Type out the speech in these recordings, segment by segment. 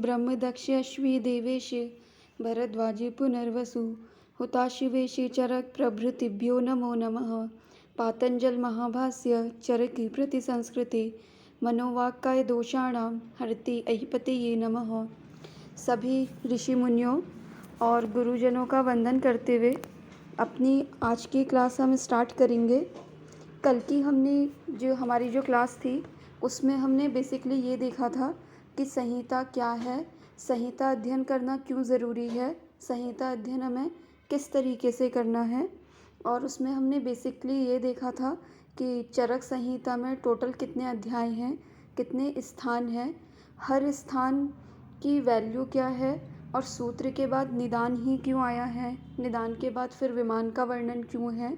ब्रह्मदक्ष अश्वी देवेश भरद्वाजे पुनर्वसु हुताशिवेशे चरक प्रभृतिभ्यो नमो नमः। पातंजल महाभाष्य चरकी प्रति संस्कृति मनोवाक्काय दोषाणां हरति अहिपतये नमः। सभी ऋषि मुनियों और गुरुजनों का वंदन करते हुए अपनी आज की क्लास हम स्टार्ट करेंगे। कल की हमारी जो क्लास थी उसमें हमने बेसिकली ये देखा था कि संहिता क्या है, संहिता अध्ययन करना क्यों ज़रूरी है, संहिता अध्ययन हमें किस तरीके से करना है। और उसमें हमने बेसिकली ये देखा था कि चरक संहिता में टोटल कितने अध्याय हैं, कितने स्थान हैं, हर स्थान की वैल्यू क्या है और सूत्र के बाद निदान ही क्यों आया है, निदान के बाद फिर विमान का वर्णन क्यों है।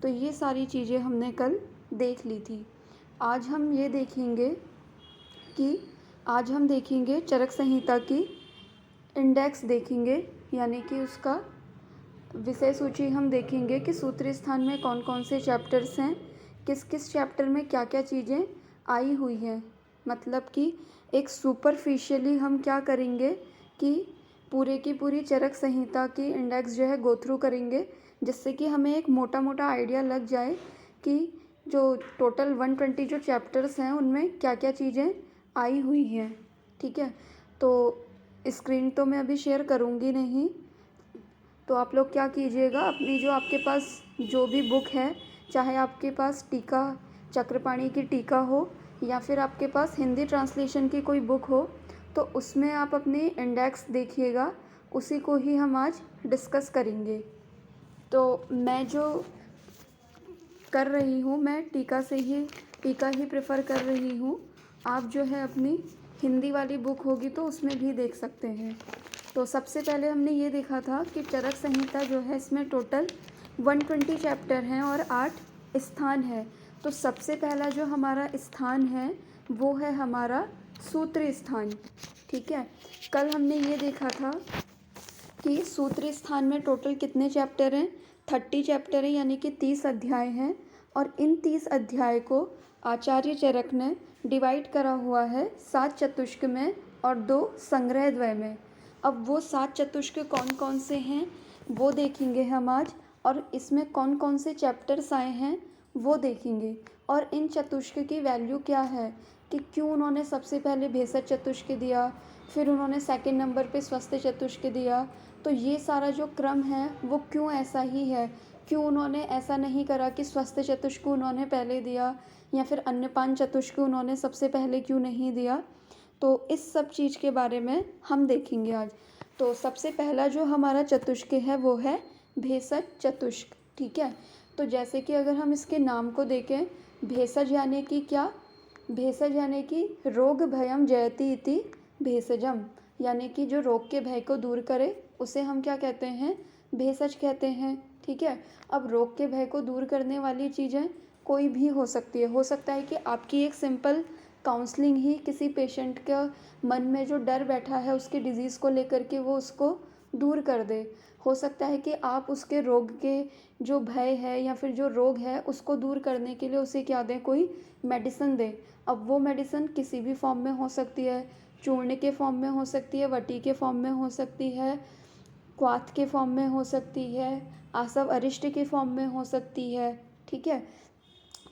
तो ये सारी चीज़ें हमने कल देख ली थी। आज हम देखेंगे चरक संहिता की इंडेक्स देखेंगे, यानी कि उसका विषय सूची हम देखेंगे कि सूत्र स्थान में कौन कौन से चैप्टर्स हैं, किस किस चैप्टर में क्या क्या चीज़ें आई हुई हैं। मतलब कि एक सुपरफिशियली हम क्या करेंगे कि पूरे की पूरी चरक संहिता की इंडेक्स जो है गो थ्रू करेंगे, जिससे कि हमें एक मोटा मोटा आइडिया लग जाए कि जो टोटल 120 जो चैप्टर्स हैं उनमें क्या क्या चीज़ें आई हुई हैं। ठीक है, तो स्क्रीन तो मैं अभी शेयर करूँगी नहीं, तो आप लोग क्या कीजिएगा, अपनी जो आपके पास जो भी बुक है, चाहे आपके पास टीका चक्रपाणी की टीका हो या फिर आपके पास हिंदी ट्रांसलेशन की कोई बुक हो, तो उसमें आप अपनी इंडेक्स देखिएगा, उसी को ही हम आज डिस्कस करेंगे। तो मैं जो कर रही हूँ, मैं टीका ही प्रेफर कर रही हूँ। आप जो है अपनी हिंदी वाली बुक होगी तो उसमें भी देख सकते हैं। तो सबसे पहले हमने ये देखा था कि चरक संहिता जो है इसमें टोटल 120 चैप्टर हैं और 8 स्थान है। तो सबसे पहला जो हमारा स्थान है वो है हमारा सूत्र स्थान। ठीक है, कल हमने ये देखा था कि सूत्र स्थान में टोटल कितने चैप्टर हैं, 30 चैप्टर हैं, यानी कि 30 अध्याय हैं। और इन 30 अध्याय को आचार्य चरक ने डिवाइड करा हुआ है 7 चतुष्क में और 2 संग्रहद्वय में। अब वो 7 चतुष्क कौन कौन से हैं वो देखेंगे हम आज, और इसमें कौन कौन से चैप्टर्स आए हैं वो देखेंगे। और इन चतुष्क की वैल्यू क्या है कि क्यों उन्होंने सबसे पहले भेषज चतुष्क दिया, फिर उन्होंने सेकंड नंबर पे स्वस्थ चतुष्क दिया। तो ये सारा जो क्रम है वो क्यों ऐसा ही है, क्यों उन्होंने ऐसा नहीं करा कि स्वस्थ चतुष्क उन्होंने पहले दिया या फिर अन्नपान चतुष्क उन्होंने सबसे पहले क्यों नहीं दिया। तो इस सब चीज़ के बारे में हम देखेंगे आज। तो सबसे पहला जो हमारा चतुष्क है वो है भेषज चतुष्क। ठीक है, तो जैसे कि अगर हम इसके नाम को देखें, भेषज यानी कि क्या, भेषज यानी कि रोग भयम जयति इति भेषजम, यानी कि जो रोग के भय को दूर करे उसे हम क्या कहते हैं, भेषज कहते हैं। ठीक है, अब रोग के भय को दूर करने वाली चीज़ें कोई भी हो सकती है। हो सकता है कि आपकी एक सिंपल काउंसलिंग ही किसी पेशेंट का मन में जो डर बैठा है उसके डिज़ीज़ को लेकर के वो उसको दूर कर दे। हो सकता है कि आप उसके रोग के जो भय है या फिर जो रोग है उसको दूर करने के लिए उसे क्या दें, कोई मेडिसिन दें। अब वो मेडिसिन किसी भी फॉर्म में हो सकती है, चूर्ण के फॉर्म में हो सकती है, वटी के फॉर्म में हो सकती है, क्वाथ के फॉर्म में हो सकती है, आसव अरिष्ट के फॉर्म में हो सकती है। ठीक है,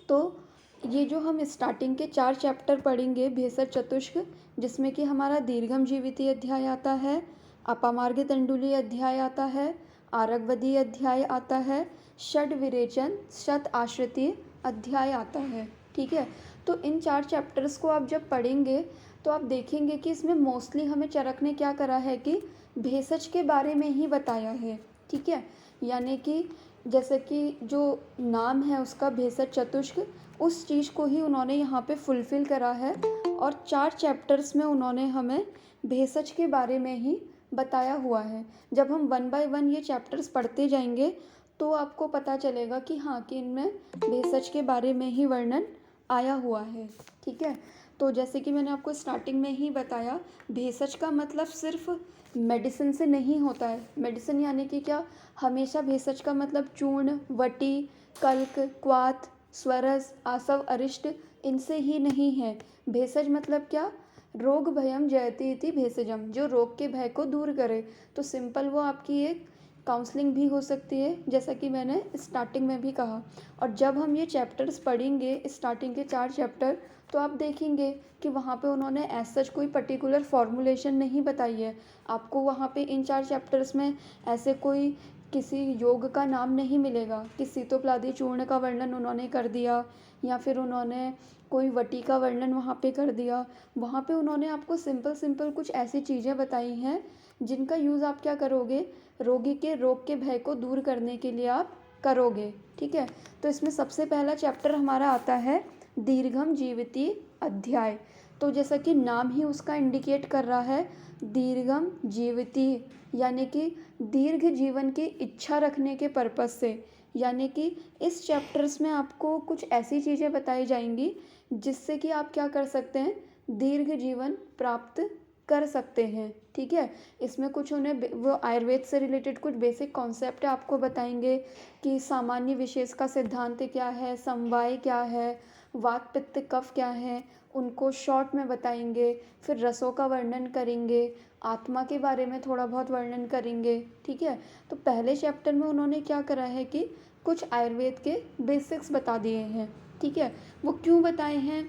तो ये जो हम स्टार्टिंग के 4 चैप्टर पढ़ेंगे भेषज चतुष्क, जिसमें कि हमारा दीर्घम जीविती अध्याय आता है, अपामार्ग तंडुली अध्याय आता है, आरगवदी अध्याय आता है, षड विरेचन शत आश्रितीय अध्याय आता है। ठीक है, तो इन 4 चैप्टर्स को आप जब पढ़ेंगे तो आप देखेंगे कि इसमें मोस्टली हमें चरक ने क्या करा है कि भेषज के बारे में ही बताया है। ठीक है, यानी कि जैसे कि जो नाम है उसका भेषज चतुष्क, उस चीज़ को ही उन्होंने यहाँ पे फुलफ़िल करा है। और 4 चैप्टर्स में उन्होंने हमें भेषज के बारे में ही बताया हुआ है। जब हम 1 बाय 1 ये चैप्टर्स पढ़ते जाएंगे तो आपको पता चलेगा कि हाँ, कि इनमें भेषज के बारे में ही वर्णन आया हुआ है। ठीक है, तो जैसे कि मैंने आपको स्टार्टिंग में ही बताया, भेषज का मतलब सिर्फ मेडिसिन से नहीं होता है। मेडिसिन यानी कि क्या, हमेशा भेषज का मतलब चूर्ण, वटी, कल्क, क्वाथ, स्वरस, आसव अरिष्ट इनसे ही नहीं है। भेषज मतलब क्या, रोग भयम जयति इति भेषजम, जो रोग के भय को दूर करे। तो सिंपल वो आपकी एक काउंसलिंग भी हो सकती है, जैसा कि मैंने स्टार्टिंग में भी कहा। और जब हम ये चैप्टर्स पढ़ेंगे, स्टार्टिंग के 4 चैप्टर, तो आप देखेंगे कि वहाँ पे उन्होंने एज सच कोई पर्टिकुलर फॉर्मूलेशन नहीं बताई है। आपको वहाँ पे इन 4 चैप्टर्स में ऐसे कोई किसी योग का नाम नहीं मिलेगा कि शीतोपलादी चूर्ण का वर्णन उन्होंने कर दिया, या फिर उन्होंने कोई वटी का वर्णन वहाँ पे कर दिया। वहाँ पे उन्होंने आपको सिंपल सिंपल कुछ ऐसी चीज़ें बताई हैं जिनका यूज़ आप क्या करोगे, रोगी के रोग के भय को दूर करने के लिए आप करोगे। ठीक है, तो इसमें सबसे पहला चैप्टर हमारा आता है दीर्घम जीविती अध्याय। तो जैसा कि नाम ही उसका इंडिकेट कर रहा है, दीर्घम जीविती, यानी कि दीर्घ जीवन की इच्छा रखने के पर्पज़ से, यानी कि इस चैप्टर्स में आपको कुछ ऐसी चीज़ें बताई जाएंगी जिससे कि आप क्या कर सकते हैं, दीर्घ जीवन प्राप्त कर सकते हैं। ठीक है, इसमें कुछ उन्हें वो आयुर्वेद से रिलेटेड कुछ बेसिक कॉन्सेप्ट आपको बताएंगे कि सामान्य विशेष का सिद्धांत क्या है, समवाय क्या है, वात पित्त कफ क्या है, उनको शॉर्ट में बताएंगे। फिर रसों का वर्णन करेंगे, आत्मा के बारे में थोड़ा बहुत वर्णन करेंगे। ठीक है, तो पहले चैप्टर में उन्होंने क्या करा है कि कुछ आयुर्वेद के बेसिक्स बता दिए हैं। ठीक है, वो क्यों बताए हैं,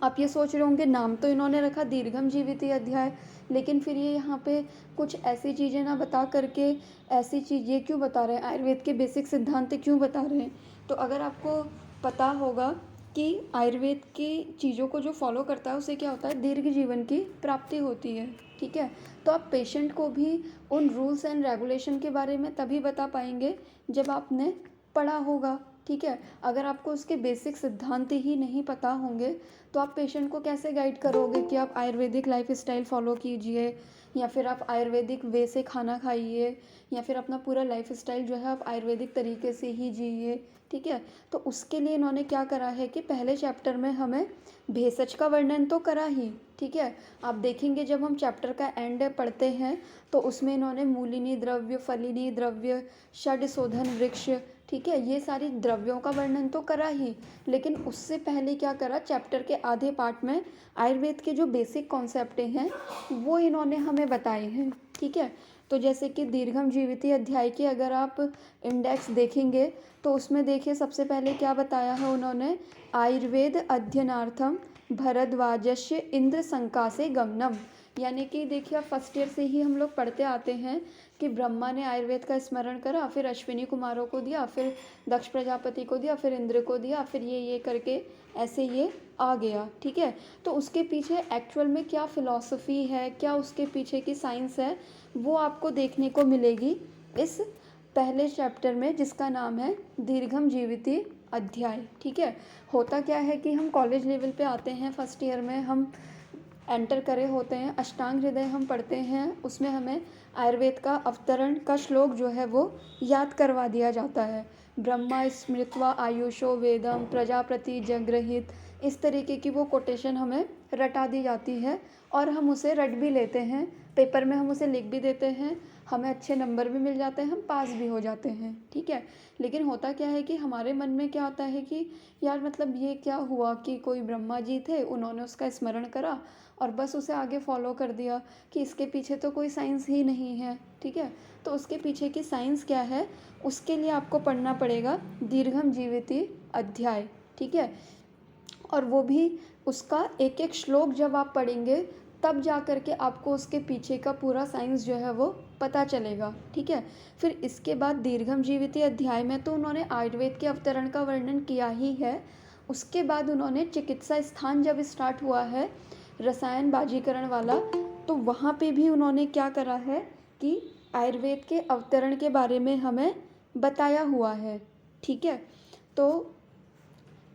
आप ये सोच रहे होंगे, नाम तो इन्होंने रखा दीर्घम जीविती अध्याय, लेकिन फिर ये यहाँ पे कुछ ऐसी चीज़ें ना बता करके ऐसी चीज़ ये क्यों बता रहे हैं, आयुर्वेद के बेसिक सिद्धांत क्यों बता रहे हैं। तो अगर आपको पता होगा कि आयुर्वेद की चीज़ों को जो फॉलो करता है उसे क्या होता है, दीर्घ जीवन की प्राप्ति होती है। ठीक है, तो आप पेशेंट को भी उन रूल्स एंड रेगुलेशन के बारे में तभी बता पाएंगे जब आपने पढ़ा होगा। ठीक है, अगर आपको उसके बेसिक सिद्धांत ही नहीं पता होंगे तो आप पेशेंट को कैसे गाइड करोगे कि आप आयुर्वेदिक लाइफ स्टाइल फॉलो कीजिए, या फिर आप आयुर्वेदिक वे से खाना खाइए, या फिर अपना पूरा लाइफ स्टाइल जो है आप आयुर्वेदिक तरीके से ही जिए। ठीक है, तो उसके लिए इन्होंने क्या करा है कि पहले चैप्टर में हमें भेषज का वर्णन तो करा ही। ठीक है, आप देखेंगे जब हम चैप्टर का एंड पढ़ते हैं तो उसमें इन्होंने मूलिनी द्रव्य, फलिनी द्रव्य, षड शोधन वृक्ष, ठीक है, ये सारी द्रव्यों का वर्णन तो करा ही, लेकिन उससे पहले क्या करा, चैप्टर के आधे पार्ट में आयुर्वेद के जो बेसिक कॉन्सेप्ट हैं वो इन्होंने हमें बताए हैं। ठीक है, तो जैसे कि दीर्घम जीविती अध्याय के अगर आप इंडेक्स देखेंगे तो उसमें देखिए सबसे पहले क्या बताया है उन्होंने, आयुर्वेद अध्ययनार्थम भरद्वाजस्य इंद्र संकासे गमनम, यानी कि देखिए आप फर्स्ट ईयर से ही हम लोग पढ़ते आते हैं कि ब्रह्मा ने आयुर्वेद का स्मरण करा, फिर अश्विनी कुमारों को दिया, फिर दक्ष प्रजापति को दिया, फिर इंद्र को दिया, फिर ये करके ऐसे ये आ गया। ठीक है, तो उसके पीछे एक्चुअल में क्या फ़िलॉसफी है, क्या उसके पीछे की साइंस है, वो आपको देखने को मिलेगी इस पहले चैप्टर में जिसका नाम है दीर्घम जीविती अध्याय। ठीक है, होता क्या है कि हम कॉलेज लेवल पे आते हैं, फर्स्ट ईयर में हम एंटर करे होते हैं, अष्टांग हृदय हम पढ़ते हैं, उसमें हमें आयुर्वेद का अवतरण का श्लोक जो है वो याद करवा दिया जाता है, ब्रह्मा स्मृत्वा आयुषो वेदम प्रजापति जगृहित, इस तरीके की वो कोटेशन हमें रटा दी जाती है और हम उसे रट भी लेते हैं, पेपर में हम उसे लिख भी देते हैं, हमें अच्छे नंबर भी मिल जाते हैं, हम पास भी हो जाते हैं। ठीक है, लेकिन होता क्या है कि हमारे मन में क्या आता है कि यार मतलब ये क्या हुआ कि कोई ब्रह्मा जी थे, उन्होंने उसका स्मरण करा और बस उसे आगे फॉलो कर दिया, कि इसके पीछे तो कोई साइंस ही नहीं है। ठीक है, तो उसके पीछे की साइंस क्या है, उसके लिए आपको पढ़ना पड़ेगा दीर्घम जीविती अध्याय। ठीक है, और वो भी उसका एक एक श्लोक जब आप पढ़ेंगे तब जा कर के आपको उसके पीछे का पूरा साइंस जो है वो पता चलेगा। ठीक है, फिर इसके बाद दीर्घम जीविती अध्याय में तो उन्होंने आयुर्वेद के अवतरण का वर्णन किया ही है, उसके बाद उन्होंने चिकित्सा स्थान जब स्टार्ट हुआ है रसायन बाजीकरण वाला, तो वहाँ पे भी उन्होंने क्या करा है कि आयुर्वेद के अवतरण के बारे में हमें बताया हुआ है। ठीक है, तो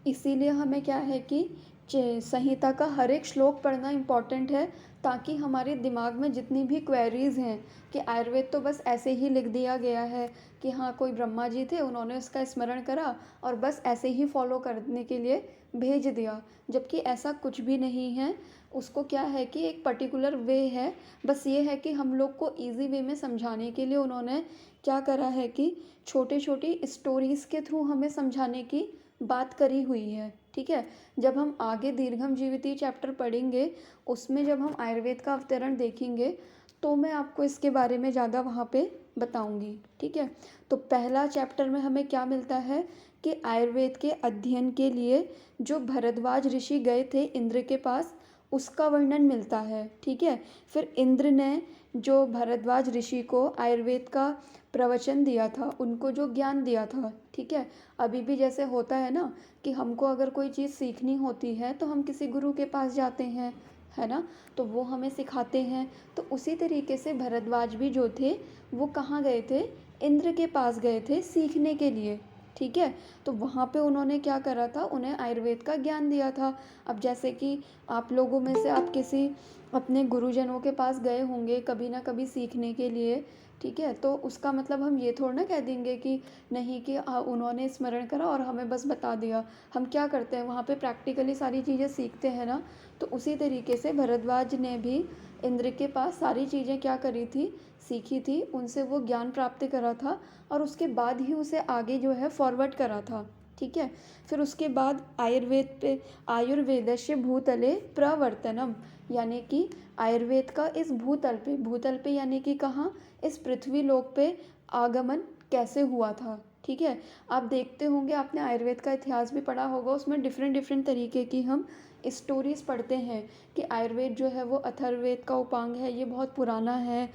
इसीलिए हमें क्या है कि संहिता का हर एक श्लोक पढ़ना इम्पॉर्टेंट है, ताकि हमारे दिमाग में जितनी भी क्वेरीज़ हैं कि आयुर्वेद तो बस ऐसे ही लिख दिया गया है कि हाँ कोई ब्रह्मा जी थे, उन्होंने उसका स्मरण करा और बस ऐसे ही फॉलो करने के लिए भेज दिया, जबकि ऐसा कुछ भी नहीं है। उसको क्या है कि एक पर्टिकुलर वे है, बस ये है कि हम लोग को ईजी वे में समझाने के लिए उन्होंने क्या करा है कि छोटी छोटी स्टोरीज़ के थ्रू हमें समझाने की बात करी हुई है। ठीक है। जब हम आगे दीर्घम जीविती चैप्टर पढ़ेंगे, उसमें जब हम आयुर्वेद का अवतरण देखेंगे तो मैं आपको इसके बारे में ज़्यादा वहाँ पे बताऊँगी, ठीक है। तो पहला चैप्टर में हमें क्या मिलता है कि आयुर्वेद के अध्ययन के लिए जो भरद्वाज ऋषि गए थे इंद्र के पास, उसका वर्णन मिलता है, ठीक है। फिर इंद्र ने जो भरद्वाज ऋषि को आयुर्वेद का प्रवचन दिया था, उनको जो ज्ञान दिया था, ठीक है। अभी भी जैसे होता है ना कि हमको अगर कोई चीज़ सीखनी होती है तो हम किसी गुरु के पास जाते हैं, है ना, तो वो हमें सिखाते हैं। तो उसी तरीके से भरद्वाज भी जो थे वो कहाँ गए थे, इंद्र के पास गए थे सीखने के लिए, ठीक है। तो वहाँ पे उन्होंने क्या करा था, उन्हें आयुर्वेद का ज्ञान दिया था। अब जैसे कि आप लोगों में से आप किसी अपने गुरुजनों के पास गए होंगे कभी ना कभी सीखने के लिए, ठीक है। तो उसका मतलब हम ये थोड़ा ना कह देंगे कि नहीं कि उन्होंने स्मरण करा और हमें बस बता दिया। हम क्या करते हैं वहाँ पे प्रैक्टिकली सारी चीज़ें सीखते हैं ना। तो उसी तरीके से भरद्वाज ने भी इंद्र के पास सारी चीज़ें क्या करी थी, सीखी थी, उनसे वो ज्ञान प्राप्त करा था और उसके बाद ही उसे आगे जो है फॉरवर्ड करा था, ठीक है। फिर उसके बाद आयुर्वेदस्य भूतले प्रवर्तनम, यानी कि आयुर्वेद का इस भूतल पे यानी कि कहाँ, इस पृथ्वी लोक पे आगमन कैसे हुआ था, ठीक है। आप देखते होंगे, आपने आयुर्वेद का इतिहास भी पढ़ा होगा, उसमें डिफरेंट डिफरेंट तरीके की हम स्टोरीज़ पढ़ते हैं कि आयुर्वेद जो है वो अथर्ववेद का उपांग है, ये बहुत पुराना है।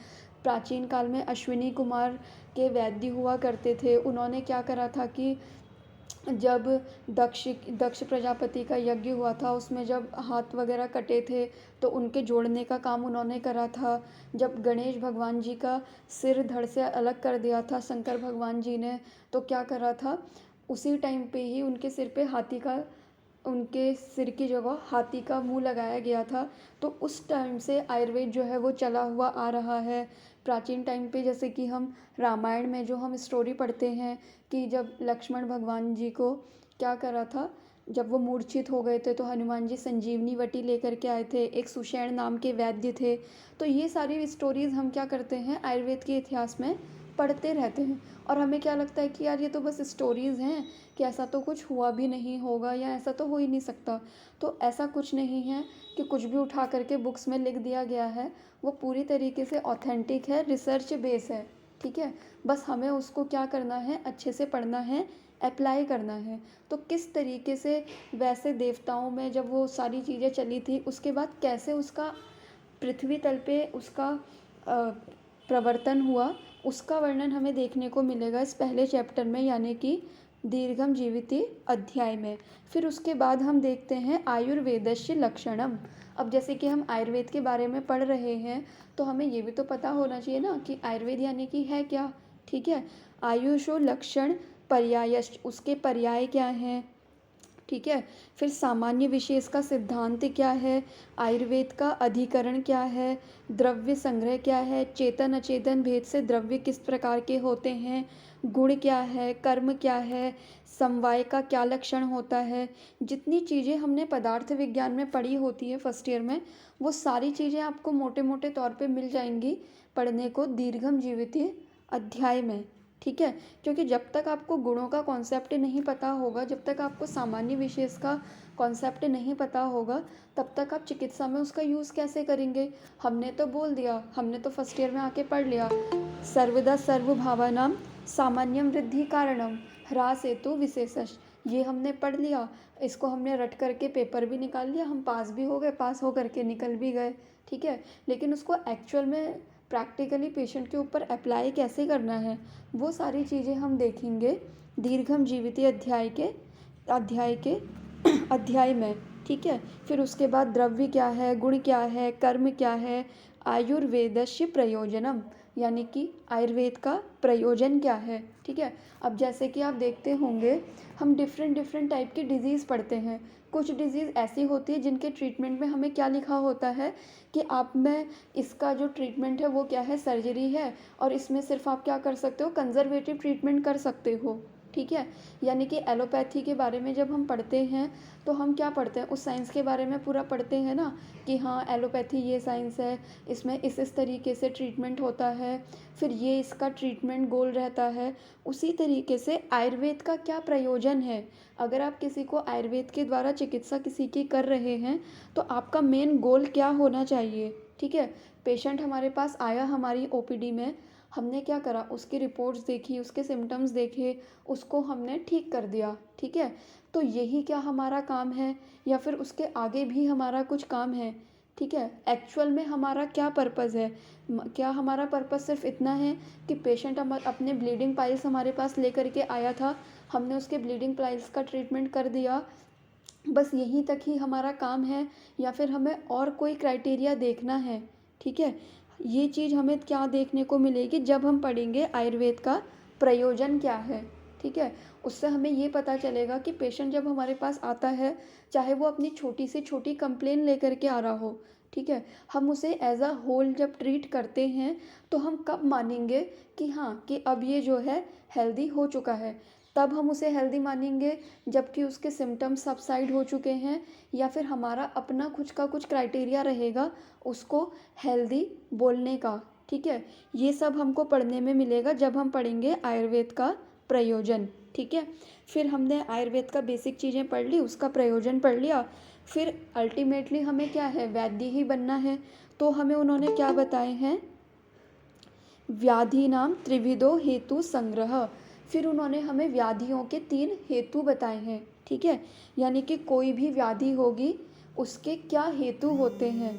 प्राचीन काल में अश्विनी कुमार के वैद्य हुआ करते थे, उन्होंने क्या करा था कि जब दक्ष प्रजापति का यज्ञ हुआ था, उसमें जब हाथ वगैरह कटे थे तो उनके जोड़ने का काम उन्होंने करा था। जब गणेश भगवान जी का सिर धड़ से अलग कर दिया था शंकर भगवान जी ने, तो क्या करा था, उसी टाइम पे ही उनके सिर की जगह हाथी का मुंह लगाया गया था। तो उस टाइम से आयुर्वेद जो है वो चला हुआ आ रहा है। प्राचीन टाइम पे जैसे कि हम रामायण में जो हम स्टोरी पढ़ते हैं कि जब लक्ष्मण भगवान जी को क्या करा था, जब वो मूर्छित हो गए थे तो हनुमान जी संजीवनी वटी लेकर के आए थे, एक सुषेण नाम के वैद्य थे। तो ये सारी स्टोरीज़ हम क्या करते हैं, आयुर्वेद के इतिहास में पढ़ते रहते हैं और हमें क्या लगता है कि यार ये तो बस स्टोरीज़ हैं, कि ऐसा तो कुछ हुआ भी नहीं होगा या ऐसा तो हो ही नहीं सकता। तो ऐसा कुछ नहीं है कि कुछ भी उठा करके बुक्स में लिख दिया गया है, वो पूरी तरीके से ऑथेंटिक है, रिसर्च बेस है, ठीक है। बस हमें उसको क्या करना है, अच्छे से पढ़ना है, अप्लाई करना है। तो किस तरीके से वैसे देवताओं में जब वो सारी चीज़ें चली थी, उसके बाद कैसे उसका पृथ्वी तल पे उसका प्रवर्तन हुआ, उसका वर्णन हमें देखने को मिलेगा इस पहले चैप्टर में, यानी कि दीर्घम जीविती अध्याय में। फिर उसके बाद हम देखते हैं आयुर्वेदस्य लक्षणम। अब जैसे कि हम आयुर्वेद के बारे में पढ़ रहे हैं तो हमें ये भी तो पता होना चाहिए ना कि आयुर्वेद यानी कि है क्या, ठीक है। आयुषो लक्षण पर्यायश्च, उसके पर्याय क्या हैं, ठीक है। फिर सामान्य विशेष का सिद्धांत क्या है, आयुर्वेद का अधिकरण क्या है, द्रव्य संग्रह क्या है, चेतन अचेतन भेद से द्रव्य किस प्रकार के होते हैं, गुण क्या है, कर्म क्या है, समवाय का क्या लक्षण होता है। जितनी चीज़ें हमने पदार्थ विज्ञान में पढ़ी होती है फर्स्ट ईयर में, वो सारी चीज़ें आपको मोटे मोटे तौर पे मिल जाएंगी पढ़ने को दीर्घम जीवितीय अध्याय में, ठीक है। क्योंकि जब तक आपको गुणों का कॉन्सेप्ट नहीं पता होगा, जब तक आपको सामान्य विशेष का कॉन्सेप्ट नहीं पता होगा, तब तक आप चिकित्सा में उसका यूज़ कैसे करेंगे। हमने तो बोल दिया, हमने तो फर्स्ट ईयर में आके पढ़ लिया, सर्वदा सर्वभावानां सामान्यम वृद्धि कारणम ह्रास हेतु विशेषश, ये हमने पढ़ लिया, इसको हमने रट करके पेपर भी निकाल लिया, हम पास भी हो गए, पास हो करके निकल भी गए, ठीक है। लेकिन उसको एक्चुअल में प्रैक्टिकली पेशेंट के ऊपर अप्लाई कैसे करना है, वो सारी चीज़ें हम देखेंगे दीर्घम जीविती अध्याय के अध्याय में, ठीक है। फिर उसके बाद द्रव्य क्या है, गुण क्या है, कर्म क्या है, आयुर्वेदस्य प्रयोजनम, यानी कि आयुर्वेद का प्रयोजन क्या है, ठीक है। अब जैसे कि आप देखते होंगे हम डिफरेंट डिफरेंट टाइप की डिज़ीज़ पढ़ते हैं। कुछ डिज़ीज़ ऐसी होती है जिनके ट्रीटमेंट में हमें क्या लिखा होता है कि आप में इसका जो ट्रीटमेंट है वो क्या है, सर्जरी है, और इसमें सिर्फ आप क्या कर सकते हो, कंजर्वेटिव ट्रीटमेंट कर सकते हो, ठीक है। यानी कि एलोपैथी के बारे में जब हम पढ़ते हैं तो हम क्या पढ़ते हैं, उस साइंस के बारे में पूरा पढ़ते हैं ना, कि हाँ एलोपैथी ये साइंस है, इसमें इस तरीके से ट्रीटमेंट होता है, फिर ये इसका ट्रीटमेंट गोल रहता है। उसी तरीके से आयुर्वेद का क्या प्रयोजन है। अगर आप किसी को आयुर्वेद के द्वारा चिकित्सा किसी की कर रहे हैं तो आपका मेन गोल क्या होना चाहिए। ठीक है। पेशेंट हमारे पास आया हमारी ओपीडी में, हमने क्या करा, उसकी रिपोर्ट्स देखी, उसके सिम्टम्स देखे, उसको हमने ठीक कर दिया। ठीक है। तो यही क्या हमारा काम है, या फिर उसके आगे भी हमारा कुछ काम है। ठीक है। एक्चुअल में हमारा क्या पर्पज़ है, क्या हमारा पर्पज़ सिर्फ इतना है कि पेशेंट हम अपने ब्लीडिंग पाइल्स हमारे पास लेकर के आया था, हमने उसके ब्लीडिंग पाइल्स का ट्रीटमेंट कर दिया, बस यहीं तक ही हमारा काम है, या फिर हमें और कोई क्राइटेरिया देखना है। ठीक है। ये चीज़ हमें क्या देखने को मिलेगी जब हम पढ़ेंगे आयुर्वेद का प्रयोजन क्या है। ठीक है। उससे हमें ये पता चलेगा कि पेशेंट जब हमारे पास आता है, चाहे वो अपनी छोटी से छोटी कंप्लेन लेकर के आ रहा हो, ठीक है, हम उसे एज अ होल जब ट्रीट करते हैं तो हम कब मानेंगे कि हाँ कि अब ये जो है हेल्दी हो चुका है। तब हम उसे हेल्दी मानेंगे जबकि उसके सिम्टम्स सबसाइड हो चुके हैं, या फिर हमारा अपना कुछ क्राइटेरिया रहेगा उसको हेल्दी बोलने का। ठीक है। ये सब हमको पढ़ने में मिलेगा जब हम पढ़ेंगे आयुर्वेद का प्रयोजन। ठीक है। फिर हमने आयुर्वेद का बेसिक चीज़ें पढ़ ली, उसका प्रयोजन पढ़ लिया, फिर अल्टीमेटली हमें क्या है, वैद्य ही बनना है। तो हमें उन्होंने क्या बताए हैं, व्याधि नाम त्रिविधो हेतु संग्रह। फिर उन्होंने हमें व्याधियों के 3 हेतु बताए हैं। ठीक है। यानी कि कोई भी व्याधि होगी उसके क्या हेतु होते हैं।